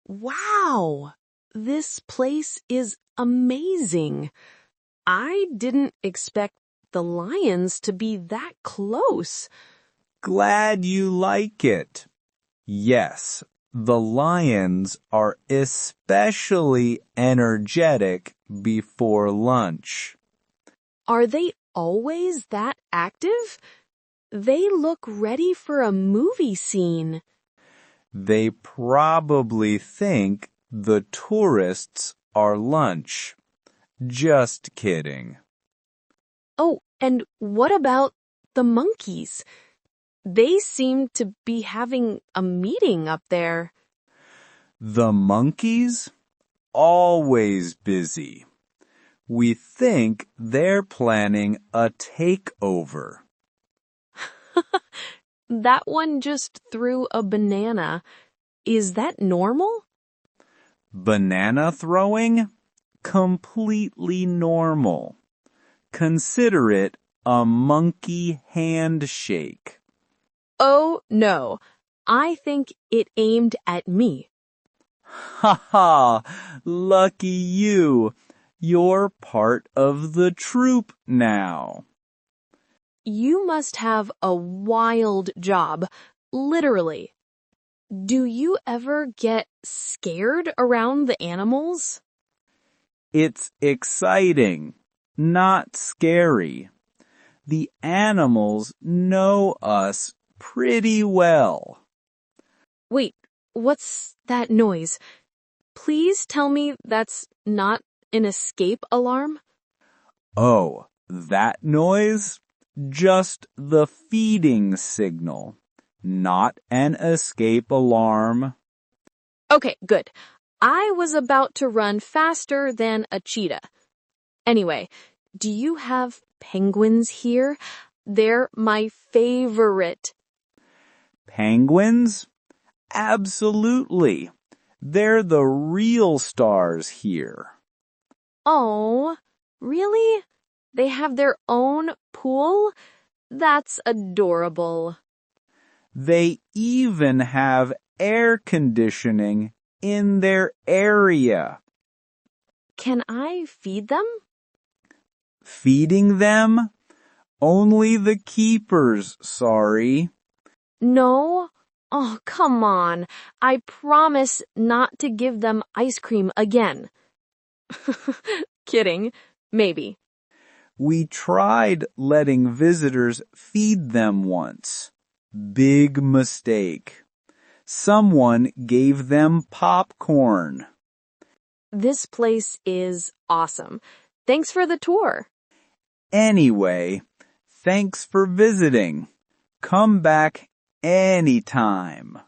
Wow! This place is amazing. I didn't expect the lions to be that close. Glad you like it. Yes, the lions are especially energetic before lunch. Are they always that active? They look ready for a movie scene. They probably think the tourists are lunch. Just kidding. Oh, and what about the monkeys? They seem to be having a meeting up there. The monkeys? Always busy. We think they're planning a takeover. That one just threw a banana. Is that normal? Banana throwing? Completely normal. Consider it a monkey handshake. Oh, no. I think it aimed at me. Ha ha! Lucky you. You're part of the troop now. You must have a wild job, literally. Do you ever get scared around the animals? It's exciting, not scary. The animals know us pretty well. Wait, what's that noise? Please tell me that's not an escape alarm? Oh, that noise? Just the feeding signal, not an escape alarm. Okay, good. I was about to run faster than a cheetah. Anyway, do you have penguins here? They're my favorite. Penguins? Absolutely. They're the real stars here. Oh, really? They have their own pool? That's adorable. They even have air conditioning in their area. Can I feed them? Feeding them? Only the keepers, sorry. No? Oh, come on. I promise not to give them ice cream again. Kidding. Maybe. We tried letting visitors feed them once. Big mistake. Someone gave them popcorn. This place is awesome. Thanks for the tour. Anyway, thanks for visiting. Come back anytime.